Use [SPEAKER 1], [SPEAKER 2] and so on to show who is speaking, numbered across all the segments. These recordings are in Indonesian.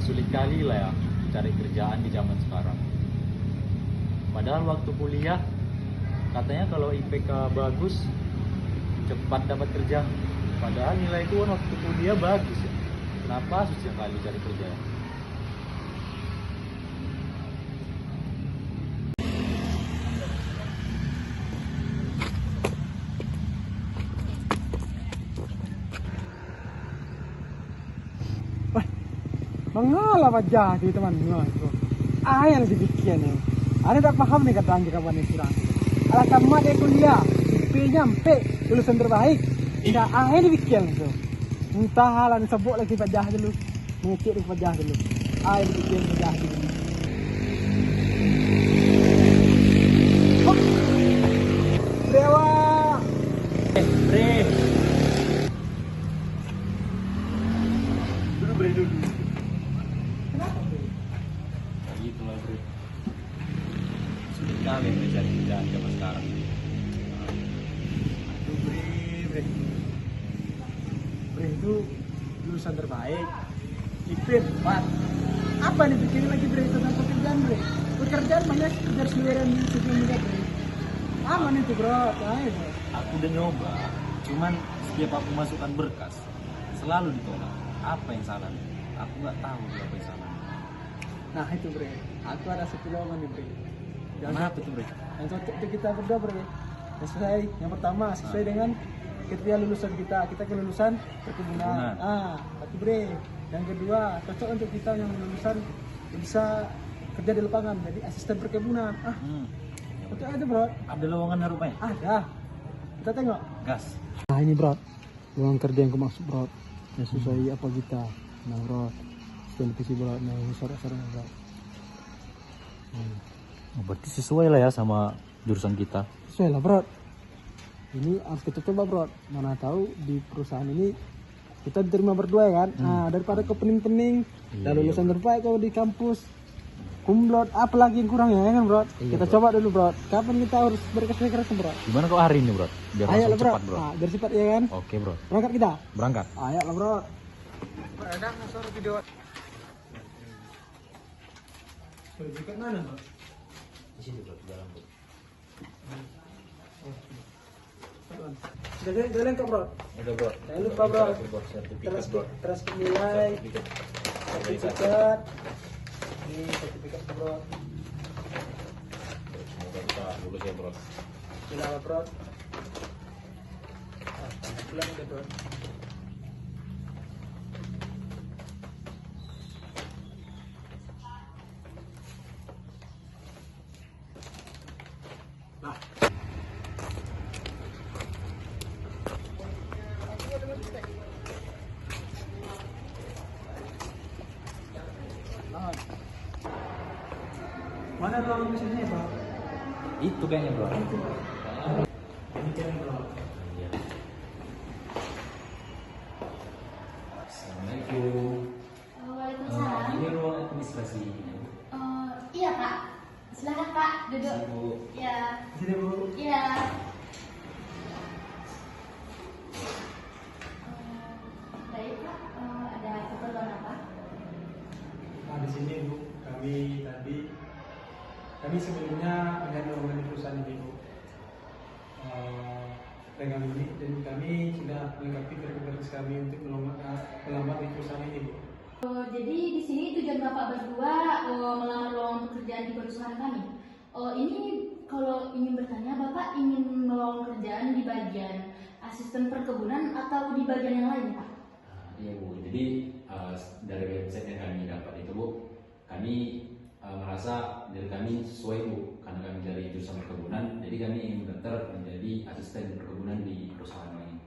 [SPEAKER 1] sulit kali lah ya cari kerjaan di zaman sekarang. Padahal waktu kuliah katanya kalau IPK bagus cepat dapat kerja. Padahal nilaiku kan waktu kuliah bagus ya. Kenapa susah kali cari kerja?
[SPEAKER 2] Mengalah wajah di teman itu. Yang dibikin ya. Ada tak paham nih kata anjir kawan ini kurang. Alah tamat dia kuliah, IP nyampe lulusan terbaik. Tidak yang dibikin itu. Entahlah disebut lagi wajah dulu, mengecek lagi wajah dulu. Yang dibikin wajah dulu. Dewa.
[SPEAKER 1] Bre. Dulu.
[SPEAKER 2] Kenapa bre?
[SPEAKER 1] Gitu lah bre. Sulit kali mencari kerjaan zaman sekarang.
[SPEAKER 2] Aduh bre. Bre itu lulusan terbaik. IP 4. Apa nih bikin lagi bre tentang pekerjaan bre? Pekerjaan banyak kerja sendirian di situ juga bre. Aman itu bro, ayo bro.
[SPEAKER 1] Aku udah nyoba, cuman setiap aku masukkan berkas selalu ditolak. Apa yang salah? Aku nggak tahu apa yang salah.
[SPEAKER 2] Nah itu bre, aku ada satu lowongan nih bre.
[SPEAKER 1] Kenapa tuh bre?
[SPEAKER 2] Yang cocok untuk kita berdua bre. Yang sesuai, yang pertama sesuai dengan kriteria lulusan kita kelulusan perkebunan. Satu bre. Yang kedua cocok untuk kita yang lulusan bisa kerja di lapangan, jadi asisten perkebunan. Cocok aja bro.
[SPEAKER 1] Ada lowongan rupanya?
[SPEAKER 2] Ada. Kita tengok.
[SPEAKER 1] Gas.
[SPEAKER 2] Nah ini bro, lowongan kerja yang aku maksud bro. Yang sesuai apa kita. Nah bro, televisi bro, nah syarat-syarat bro.
[SPEAKER 1] Oh, berarti sesuai lah ya sama jurusan kita.
[SPEAKER 2] Sesuai lah bro. Ini harus kita coba bro. Mana tahu di perusahaan ini kita diterima berdua ya kan. Nah daripada kau pening-pening dan lulusan terbaik kau di kampus kumlot, apalagi yang kurang ya kan bro. Kita coba dulu bro. Kapan kita harus berkeras-keras bro?
[SPEAKER 1] Gimana kok hari ini bro? Biar
[SPEAKER 2] Ayo
[SPEAKER 1] langsung
[SPEAKER 2] lah bro.
[SPEAKER 1] cepat bro.
[SPEAKER 2] Nah, biar cepat ya kan.
[SPEAKER 1] Oke bro.
[SPEAKER 2] Berangkat kita.
[SPEAKER 1] Berangkat.
[SPEAKER 2] Ayo lah bro. Ada suara video. Sertifikat mana bro?
[SPEAKER 1] Di sini bro, di dalam bro.
[SPEAKER 2] Udah lengkap bro.
[SPEAKER 1] Udah bro.
[SPEAKER 2] Jangan lupa bro.
[SPEAKER 1] Sertifikat bro.
[SPEAKER 2] Transfer nilai. Sertifikat. Ini sertifikat bro.
[SPEAKER 1] Semoga kita lulus ya bro.
[SPEAKER 2] Gila bro. Pulang udah bro. Mana ruang mesinnya bro?
[SPEAKER 1] Itu kayaknya bro.
[SPEAKER 2] Ini kayaknya bro.
[SPEAKER 1] Iya. Assalamualaikum.
[SPEAKER 3] Waalaikumsalam.
[SPEAKER 1] Ini ruang administrasi.
[SPEAKER 3] Iya Pak, silakan Pak duduk.
[SPEAKER 1] Bu.
[SPEAKER 3] Ya,
[SPEAKER 2] Sini bu.
[SPEAKER 3] iya. Baik Pak, ada keperluan apa?
[SPEAKER 2] Nah di sini bu, kami sebelumnya melihat lowongan di perusahaan ini bu. Dengan ini dan kami sudah melengkapi verifikasi kami untuk melamar di perusahaan ini bu.
[SPEAKER 3] Jadi di sini tujuan Bapak berdua melamar lowongan pekerjaan di perusahaan kami. Ini kalau ingin bertanya, Bapak ingin melamar kerjaan di bagian asisten perkebunan atau di bagian yang lain Pak?
[SPEAKER 4] Iya Bu, jadi dari website yang kami dapat itu Bu, kami merasa diri kami sesuai Bu, karena kami dari jurusan perkebunan, jadi kami ingin mendaftar menjadi asisten perkebunan di perusahaan ini.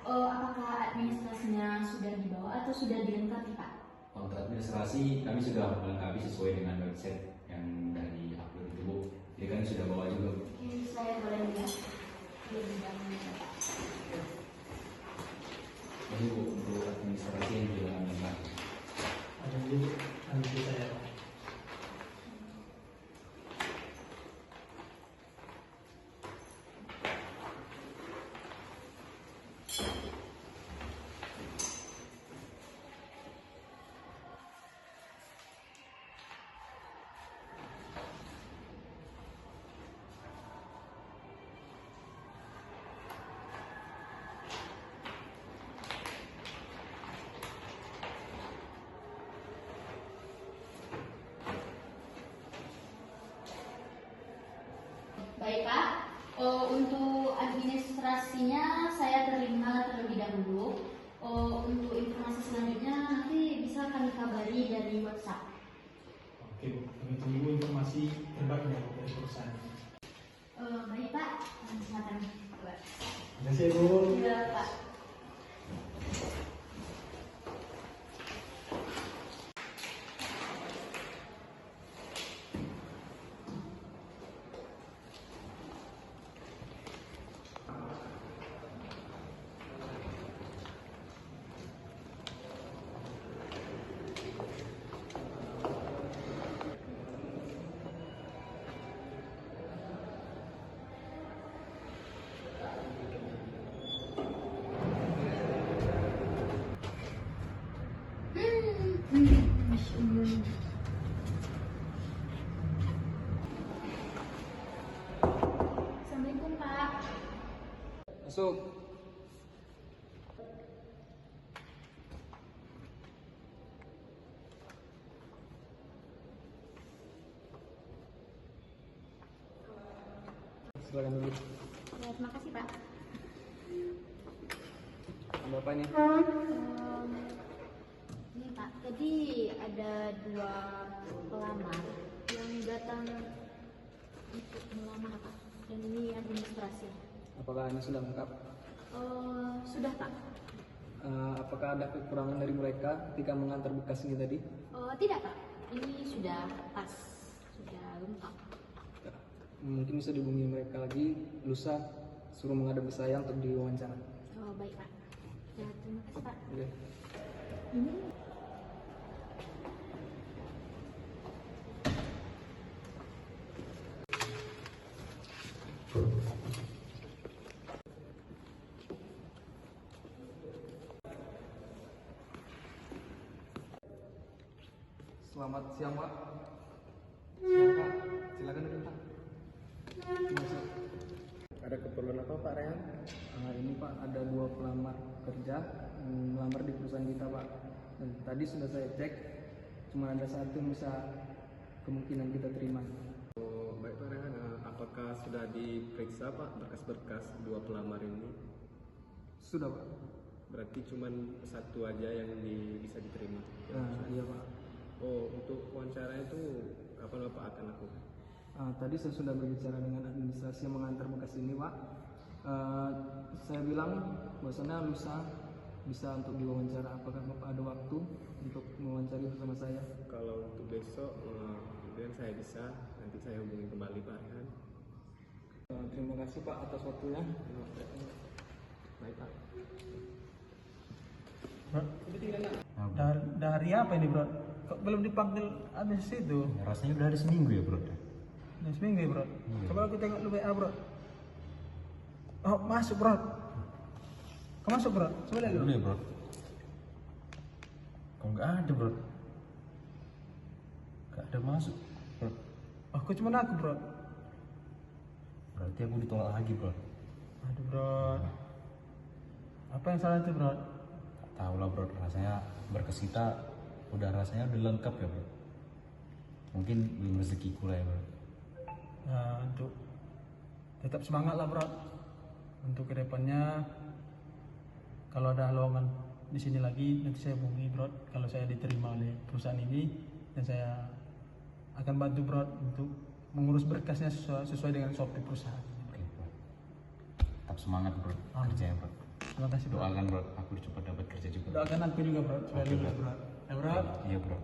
[SPEAKER 3] Apakah administrasinya sudah dibawa atau sudah dilengkapi Pak?
[SPEAKER 4] Untuk administrasi kami sudah melengkapi sesuai dengan website yang dari upload itu Bu, jadi kami sudah bawa juga Bu.
[SPEAKER 3] Oke, saya boleh lihat lebih dahulu Pak.
[SPEAKER 4] Jadi Bu, untuk administrasi yang juga melengkapi.
[SPEAKER 2] Ada dulu, nanti saya.
[SPEAKER 3] Baik Pak, untuk administrasinya saya terima terlebih dahulu. Untuk informasi selanjutnya nanti bisa kami kabari dari WhatsApp.
[SPEAKER 2] Oke Bu, kami tunggu informasi terbarunya dari perusahaan.
[SPEAKER 3] Baik Pak, silakan.
[SPEAKER 2] Terima kasih Bu.
[SPEAKER 3] Iya Pak. Assalamualaikum Pak.
[SPEAKER 2] Masuk. Silakan dulu.
[SPEAKER 3] Ya, terima kasih Pak.
[SPEAKER 2] Ada apa ini?
[SPEAKER 3] Ini Pak, tadi ada 2 pelamar yang datang untuk melamar Pak. Dan ini administrasi.
[SPEAKER 2] Apakah ini sudah lengkap?
[SPEAKER 3] Sudah Pak.
[SPEAKER 2] Apakah ada kekurangan dari mereka ketika mengantar berkas ini tadi?
[SPEAKER 3] Tidak Pak, ini sudah pas, sudah lengkap.
[SPEAKER 2] Ya. Mungkin bisa dihubungi mereka lagi lusa, suruh menghadap ke saya untuk diwawancara.
[SPEAKER 3] Baik Pak. Ya, terima kasih Pak.
[SPEAKER 2] Oke. Selamat siang Pak. Siang Pak, silakan duduk Pak. Masuk. Ada keperluan apa Pak Rehan? Ini Pak, ada 2 pelamar kerja melamar di perusahaan kita Pak. Dan tadi sudah saya cek, cuma ada 1 yang bisa kemungkinan kita terima.
[SPEAKER 5] Oh, baik Pak Rehan, apakah sudah diperiksa Pak berkas-berkas 2 pelamar ini?
[SPEAKER 2] Sudah Pak.
[SPEAKER 5] Berarti cuma 1 aja yang bisa diterima.
[SPEAKER 2] Iya Pak.
[SPEAKER 5] Oh, untuk wawancara itu kapan Bapak akan lakukan?
[SPEAKER 2] Tadi saya sudah berbicara dengan administrasi yang mengantar berkas ini Pak. Saya bilang bahwasannya lusa bisa untuk diwawancara. Apakah Bapak ada waktu untuk mewawancari bersama saya?
[SPEAKER 5] Kalau untuk besok, kemudian saya bisa, nanti saya hubungi kembali Pak Rehan.
[SPEAKER 2] Terima kasih Pak atas waktunya.
[SPEAKER 5] Baik Pak.
[SPEAKER 2] Dari apa ini bro? Kok belum dipanggil habis itu?
[SPEAKER 1] Ya, rasanya udah ada seminggu ya bro.
[SPEAKER 2] Udah seminggu ya bro? Coba aku tengok dulu WA bro. Oh masuk bro. Kau masuk bro? Coba lihat dulu.
[SPEAKER 1] Dulu ya bro. Kok nggak ada bro? Nggak ada masuk bro.
[SPEAKER 2] Oh kok cuma aku bro?
[SPEAKER 1] Berarti aku ditolak lagi bro.
[SPEAKER 2] Aduh bro. Apa yang salah itu bro?
[SPEAKER 1] Gak tahu lah bro, rasanya berkas kita rasanya udah lengkap ya bro. Mungkin belum rezekiku lah ya bro.
[SPEAKER 2] Nah, untuk tetap semangat lah bro. Untuk kedepannya kalau ada lowongan di sini lagi nanti saya hubungi bro. Kalau saya diterima oleh perusahaan ini dan saya akan bantu bro untuk mengurus berkasnya sesuai dengan SOP perusahaan.
[SPEAKER 1] Oke bro. Tetap semangat bro kerjanya bro.
[SPEAKER 2] Terima kasih bro.
[SPEAKER 1] Doakan bro, aku cepat dapat kerja juga.
[SPEAKER 2] Doakan aku juga bro. Supaya
[SPEAKER 1] Oke,
[SPEAKER 2] lulus
[SPEAKER 1] bro.
[SPEAKER 2] bro. Ya bro.
[SPEAKER 1] Iya bro.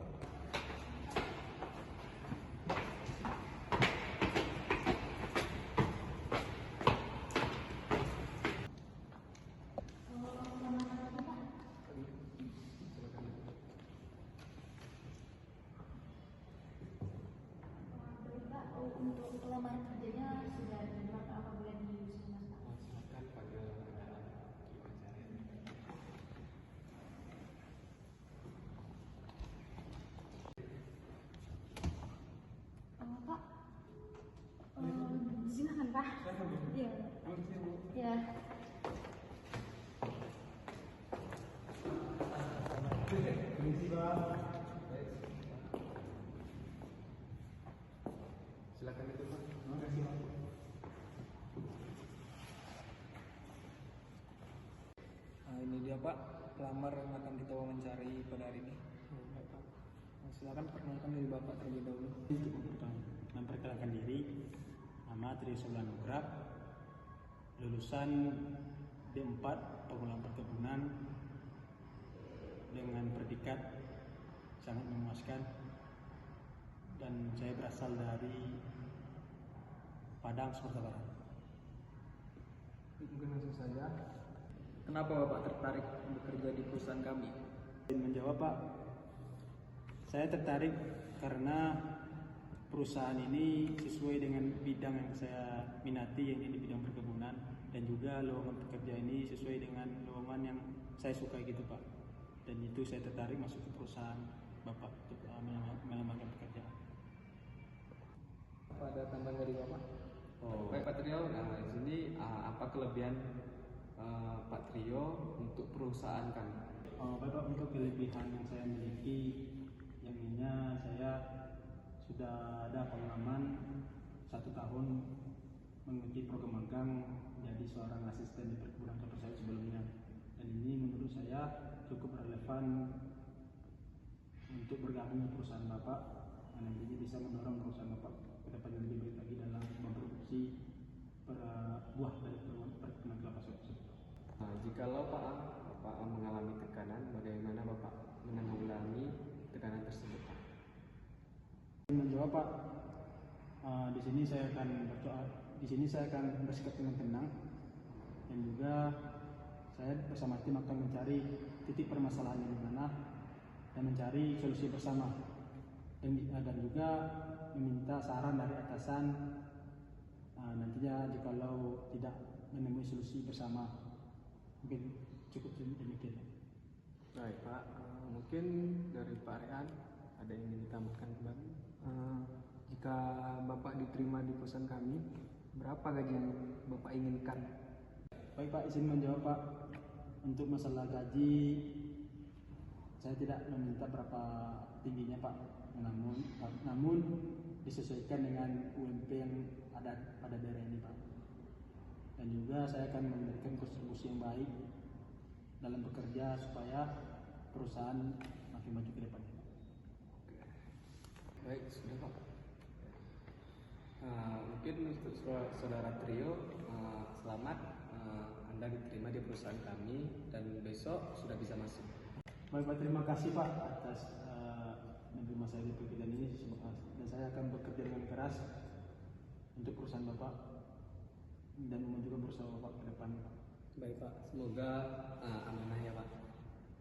[SPEAKER 3] Untuk pelamar kerjanya sudah diterima apa boleh diusulkan Pak? Pak, silakan Pak. Iya. Iya.
[SPEAKER 5] Silakan itu Pak.
[SPEAKER 2] Terima kasih Pak. pelamar yang akan kita wawancari pada hari ini. Baik, Pak. Silakan perkenalkan diri Bapak terlebih dahulu.
[SPEAKER 6] Memperkenalkan diri, nama Trio Nugra, lulusan D4 Pengulangan Perkebunan dengan predikat sangat memuaskan, dan saya berasal dari Padang, Sumatera Barat.
[SPEAKER 2] Mungkin langsung saja. Kenapa Bapak tertarik bekerja di perusahaan kami?
[SPEAKER 6] Menjawab, Pak, saya tertarik karena perusahaan ini sesuai dengan bidang yang saya minati, yang ini bidang perkebunan, dan juga lowongan pekerja ini sesuai dengan lowongan yang saya suka gitu, Pak. Dan itu saya tertarik masuk ke perusahaan Bapak untuk melamar pekerjaan.
[SPEAKER 2] Ada tambahan dari Bapak?
[SPEAKER 5] Baik Pak Trio, nah di sini apa kelebihan Pak Trio untuk perusahaan kami?
[SPEAKER 6] Bapak, untuk kelebihan yang saya miliki, yang ininya saya sudah ada pengalaman 1 tahun mengikuti program magang jadi seorang asisten di perkebunan kelapa sawit sebelumnya, dan ini menurut saya cukup relevan untuk bergabung di perusahaan Bapak, dan nantinya bisa mendorong perusahaan Bapak ke depan yang lebih baik lagi dalam memproduksi buah dari perkebunan kelapa sawit.
[SPEAKER 5] Nah, jikalau Pak mengalami tekanan, bagaimana Bapak menanggulangi tekanan tersebut, Pak?
[SPEAKER 6] Menjawab, Pak, di sini saya akan bersikap dengan tenang, dan juga saya bersama tim akan mencari titik permasalahannya di mana dan mencari solusi bersama, dan juga meminta saran dari atasan nantinya jikalau tidak menemui solusi bersama. Mungkin cukup demikian.
[SPEAKER 5] Baik Pak, mungkin dari Pak Rehan ada yang ingin ditambahkan kembali?
[SPEAKER 2] Jika Bapak diterima di perusahaan kami, berapa gaji yang Bapak inginkan?
[SPEAKER 6] Baik, Pak, izin menjawab, Pak. Untuk masalah gaji, saya tidak meminta berapa tingginya, Pak. Namun disesuaikan dengan UMP yang ada pada daerah ini, Pak. Dan juga saya akan memberikan kontribusi yang baik dalam bekerja supaya perusahaan makin maju ke depannya.
[SPEAKER 5] Baik, sudah Pak. Mungkin untuk saudara Trio, selamat Anda diterima di perusahaan kami dan besok sudah bisa masuk.
[SPEAKER 6] Baik, Pak, terima kasih, Pak, atas menerima saya di pekerjaan ini, dan saya akan bekerja dengan keras untuk perusahaan Bapak dan memajukan perusahaan Bapak ke depan, Pak.
[SPEAKER 5] Baik Pak, semoga amanah ya Pak.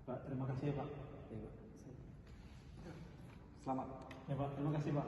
[SPEAKER 6] Pak, terima kasih ya, Pak.
[SPEAKER 5] Ya, Pak.
[SPEAKER 2] Selamat.
[SPEAKER 6] Ya, Pak, terima kasih, Pak.